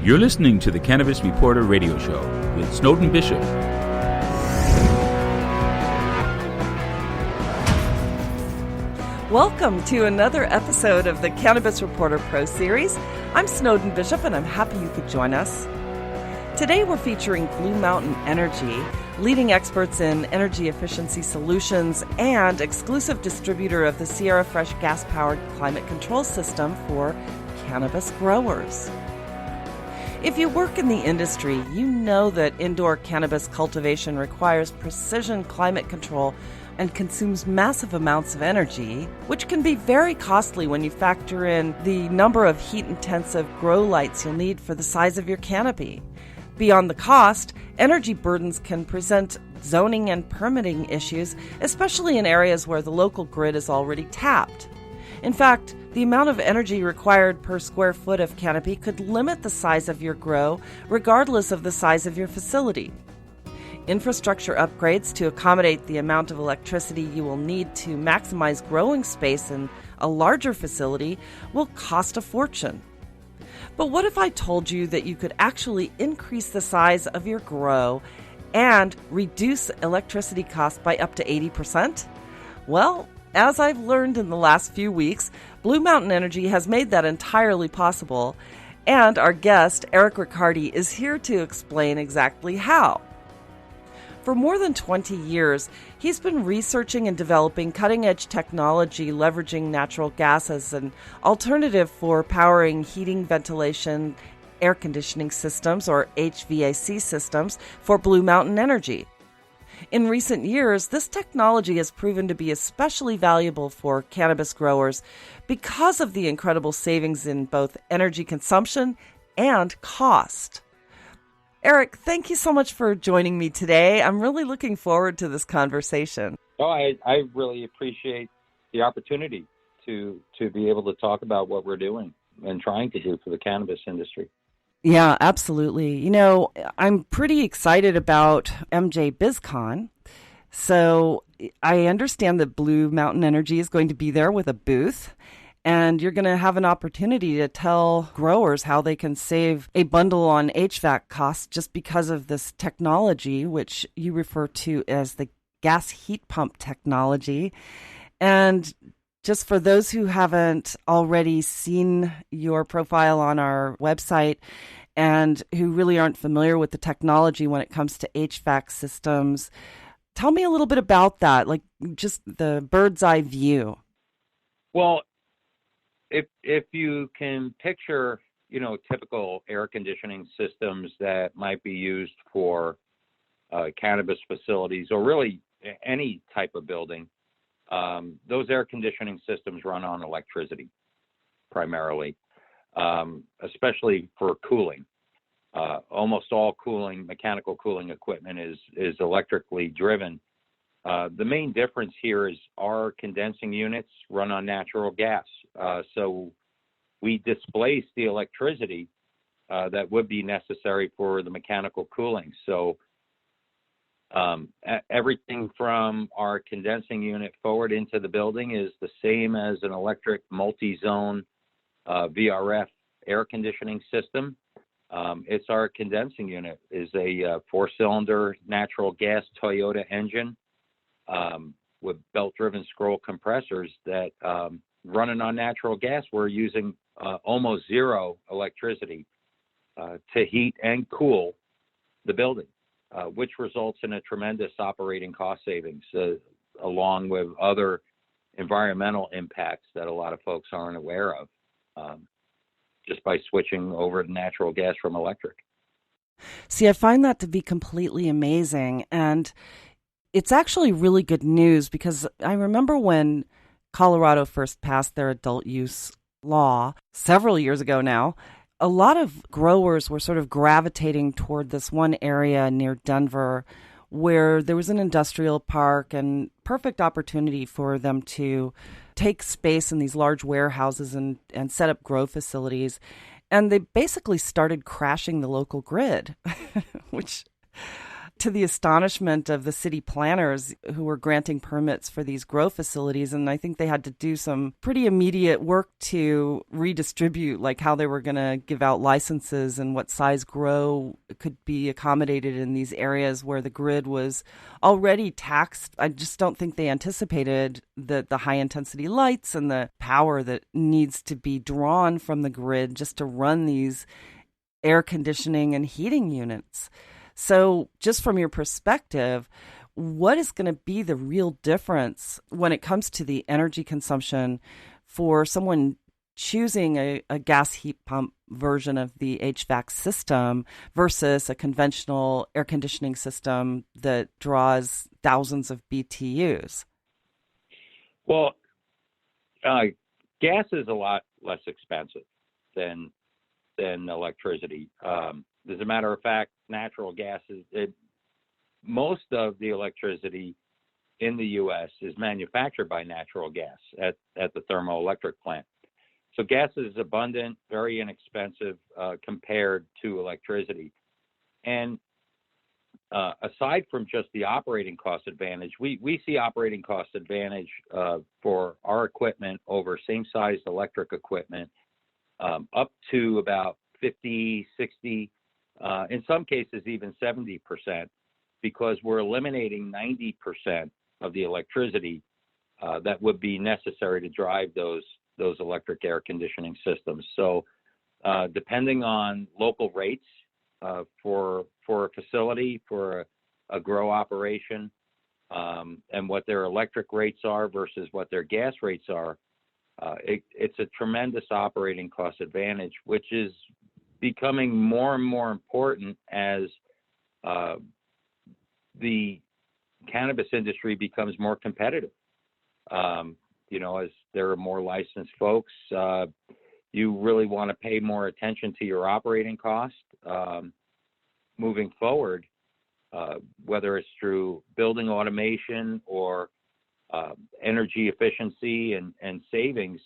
You're listening to the Cannabis Reporter Radio Show with Snowden Bishop. Welcome to another episode of the Cannabis Reporter Pro Series. I'm Snowden Bishop, and I'm happy you could join us. Today we're featuring Blue Mountain Energy, leading experts in energy efficiency solutions and exclusive distributor of the Sierra Fresh gas-powered climate control system for cannabis growers. If you work in the industry, you know that indoor cannabis cultivation requires precision climate control and consumes massive amounts of energy, which can be very costly when you factor in the number of heat-intensive grow lights you'll need for the size of your canopy. Beyond the cost, energy burdens can present zoning and permitting issues, especially in areas where the local grid is already tapped. In fact, the amount of energy required per square foot of canopy could limit the size of your grow, regardless of the size of your facility. Infrastructure upgrades to accommodate the amount of electricity you will need to maximize growing space in a larger facility will cost a fortune. But what if I told you that you could actually increase the size of your grow and reduce electricity costs by up to 80%? Well, as I've learned in the last few weeks, Blue Mountain Energy has made that entirely possible, and our guest, Riccardi, is here to explain exactly how. For more than 20 years, he's been researching and developing cutting-edge technology leveraging natural gas as an alternative for powering heating, ventilation, air conditioning systems, or HVAC systems, for Blue Mountain Energy. In recent years, this technology has proven to be especially valuable for cannabis growers because of the incredible savings in both energy consumption and cost. Eric, thank you so much for joining me today. I'm really looking forward to this conversation. Oh, I really appreciate the opportunity to be able to talk about what we're doing and trying to do for the cannabis industry. Yeah, absolutely. You know, I'm pretty excited about MJ BizCon. So I understand that Blue Mountain Energy is going to be there with a booth, and you're going to have an opportunity to tell growers how they can save a bundle on HVAC costs just because of this technology, which you refer to as the gas heat pump technology. And just for those who haven't already seen your profile on our website and who really aren't familiar with the technology when it comes to HVAC systems, tell me a little bit about that, like just the bird's eye view. Well, if you can picture, typical air conditioning systems that might be used for cannabis facilities or really any type of building, those air conditioning systems run on electricity primarily, especially for cooling. Almost all mechanical cooling equipment is electrically driven. The main difference here is our condensing units run on natural gas. So we displace the electricity that would be necessary for the mechanical cooling. So everything from our condensing unit forward into the building is the same as an electric multi-zone VRF air conditioning system. It's our condensing unit is a four-cylinder natural gas Toyota engine with belt-driven scroll compressors that running on natural gas. We're using almost zero electricity to heat and cool the building, which results in a tremendous operating cost savings, along with other environmental impacts that a lot of folks aren't aware of, just by switching over to natural gas from electric. See, I find that to be completely amazing. And it's actually really good news because I remember when Colorado first passed their adult use law several years ago now, a lot of growers were sort of gravitating toward this one area near Denver where there was an industrial park and perfect opportunity for them to take space in these large warehouses and set up grow facilities. And they basically started crashing the local grid, which to the astonishment of the city planners who were granting permits for these grow facilities. And I think they had to do some pretty immediate work to redistribute, like how they were going to give out licenses and what size grow could be accommodated in these areas where the grid was already taxed. I just don't think they anticipated the high intensity lights and the power that needs to be drawn from the grid just to run these air conditioning and heating units. So just from your perspective, what is going to be the real difference when it comes to the energy consumption for someone choosing a gas heat pump version of the HVAC system versus a conventional air conditioning system that draws thousands of BTUs? Well, gas is a lot less expensive than electricity. As a matter of fact, natural gas most of the electricity in the U.S. is manufactured by natural gas at the thermoelectric plant. So gas is abundant, very inexpensive compared to electricity. And aside from just the operating cost advantage, we see operating cost advantage for our equipment over same-sized electric equipment up to about 50, 60, in some cases even 70%, because we're eliminating 90% of the electricity that would be necessary to drive those electric air conditioning systems. So depending on local rates for a facility, for a grow operation, and what their electric rates are versus what their gas rates are, it's a tremendous operating cost advantage, which is becoming more and more important as the cannabis industry becomes more competitive. As there are more licensed folks, you really want to pay more attention to your operating cost moving forward, whether it's through building automation or energy efficiency and savings,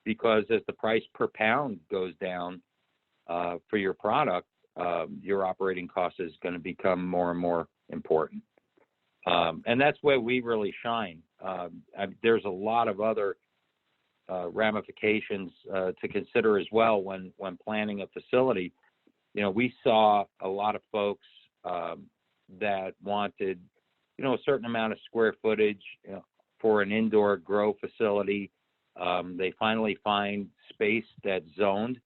because as the price per pound goes down for your product, your operating cost is going to become more and more important. And that's where we really shine. There's a lot of other ramifications to consider as well when planning a facility. We saw a lot of folks that wanted, a certain amount of square footage for an indoor grow facility. They finally find space that's zoned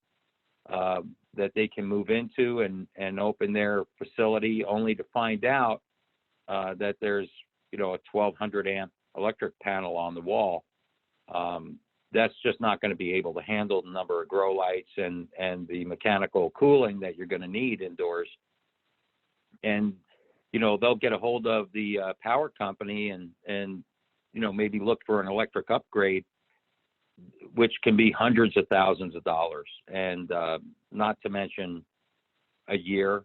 that they can move into and open their facility, only to find out that there's, a 1,200 amp electric panel on the wall. That's just not going to be able to handle the number of grow lights and the mechanical cooling that you're going to need indoors. And, they'll get a hold of the power company and maybe look for an electric upgrade, which can be hundreds of thousands of dollars, and not to mention a year,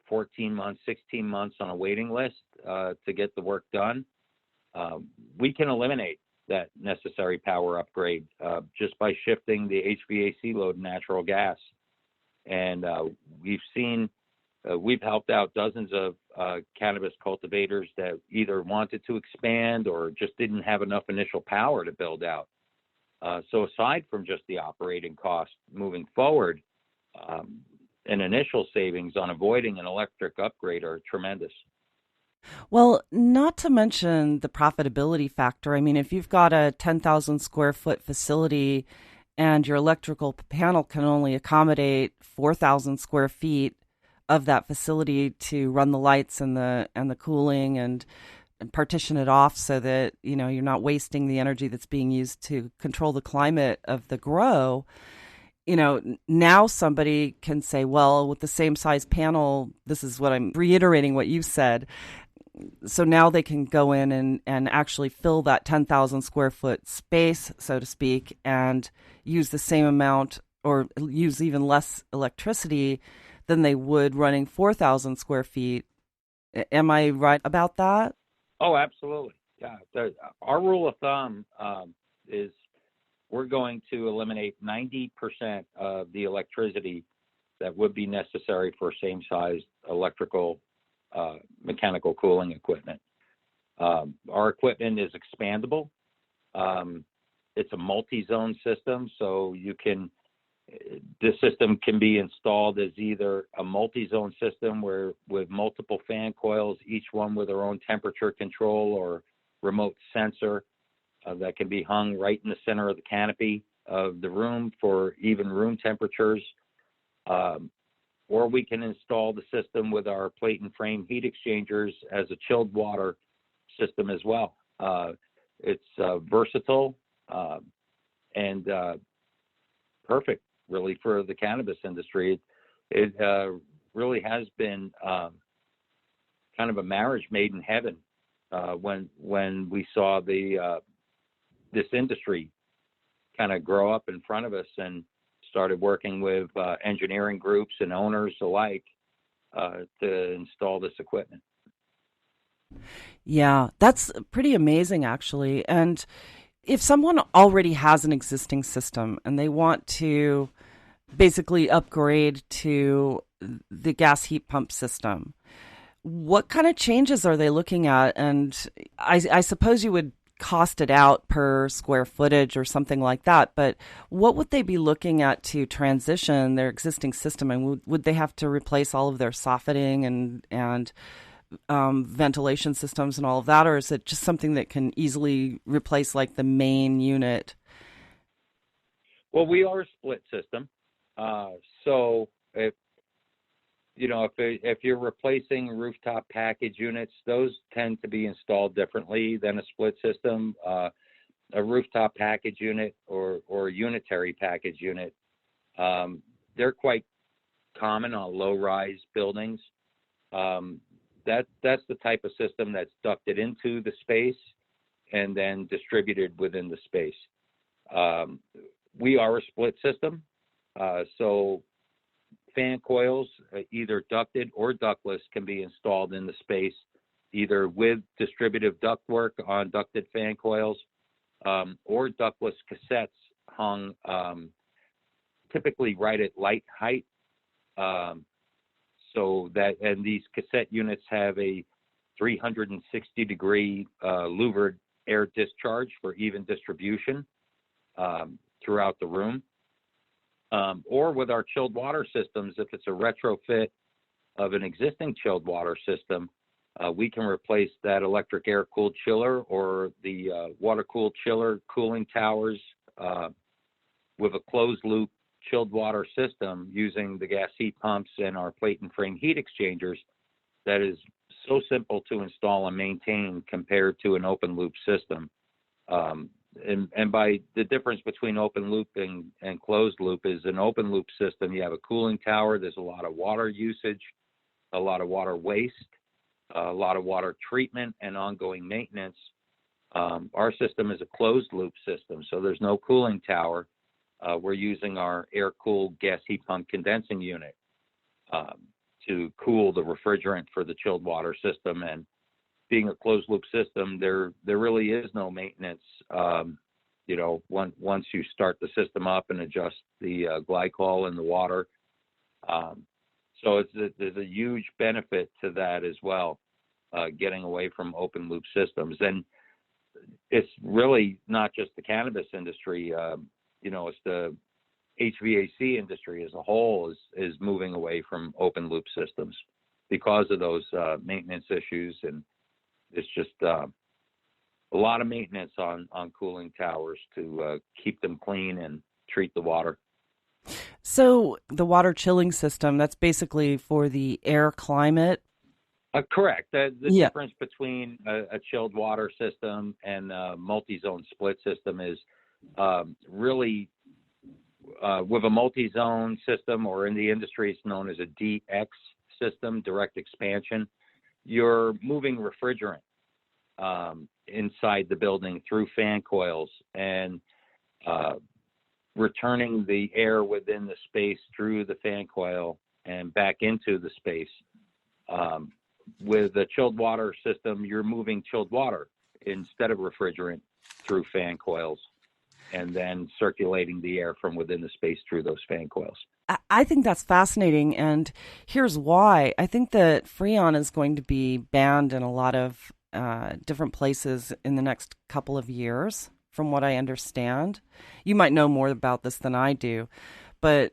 14 months, 16 months on a waiting list to get the work done. We can eliminate that necessary power upgrade just by shifting the HVAC load to natural gas. And we've helped out dozens of cannabis cultivators that either wanted to expand or just didn't have enough initial power to build out. So aside from just the operating cost moving forward, an initial savings on avoiding an electric upgrade are tremendous. Well, not to mention the profitability factor. I mean, if you've got a 10,000 square foot facility and your electrical panel can only accommodate 4,000 square feet of that facility to run the lights and the cooling and partition it off so that, you're not wasting the energy that's being used to control the climate of the grow. Now somebody can say, well, with the same size panel, this is what I'm reiterating what you said. So now they can go in and actually fill that 10,000 square foot space, so to speak, and use the same amount or use even less electricity than they would running 4,000 square feet. Am I right about that? Oh, absolutely. Yeah. Our rule of thumb is we're going to eliminate 90% of the electricity that would be necessary for same-sized electrical, mechanical cooling equipment. Our equipment is expandable. It's a multi-zone system, so this system can be installed as either a multi-zone system with multiple fan coils, each one with their own temperature control or remote sensor that can be hung right in the center of the canopy of the room for even room temperatures. Or we can install the system with our plate and frame heat exchangers as a chilled water system as well. It's versatile and perfect, really, for the cannabis industry. It really has been kind of a marriage made in heaven when we saw this industry kind of grow up in front of us and started working with engineering groups and owners alike to install this equipment. Yeah, that's pretty amazing, actually. And if someone already has an existing system and they want to basically upgrade to the gas heat pump system, what kind of changes are they looking at? And I suppose you would cost it out per square footage or something like that, but what would they be looking at to transition their existing system? And would they have to replace all of their softening and ventilation systems and all of that, or is it just something that can easily replace like the main unit? Well, we are a split system, so if you're replacing rooftop package units, those tend to be installed differently than a split system. A rooftop package unit or a unitary package unit, they're quite common on low-rise buildings. That's the type of system that's ducted into the space and then distributed within the space. We are a split system, so fan coils, either ducted or ductless, can be installed in the space, either with distributive ductwork on ducted fan coils or ductless cassettes hung typically right at light height. And these cassette units have a 360-degree louvered air discharge for even distribution throughout the room. Or with our chilled water systems, if it's a retrofit of an existing chilled water system, we can replace that electric air-cooled chiller or the water-cooled chiller cooling towers with a closed-loop chilled water system using the gas heat pumps and our plate and frame heat exchangers. That is so simple to install and maintain compared to an open loop system. And by the difference between open loop and closed loop is an open loop system, you have a cooling tower, there's a lot of water usage, a lot of water waste, a lot of water treatment and ongoing maintenance. Our system is a closed loop system, so there's no cooling tower. We're using our air-cooled gas heat pump condensing unit to cool the refrigerant for the chilled water system. And being a closed-loop system, there really is no maintenance. Once you start the system up and adjust the glycol in the water, so there's a huge benefit to that as well, getting away from open-loop systems. And it's really not just the cannabis industry. It's the HVAC industry as a whole is moving away from open loop systems because of those maintenance issues, and it's just a lot of maintenance on cooling towers to keep them clean and treat the water. So the water chilling system, that's basically for the air climate? Correct. The difference between a chilled water system and a multi-zone split system is really with a multi-zone system, or in the industry it's known as a DX system, direct expansion, you're moving refrigerant inside the building through fan coils and returning the air within the space through the fan coil and back into the space. With a chilled water system, you're moving chilled water instead of refrigerant through fan coils. and then circulating the air from within the space through those fan coils. I think that's fascinating, and here's why. I think that Freon is going to be banned in a lot of different places in the next couple of years, from what I understand. You might know more about this than I do, but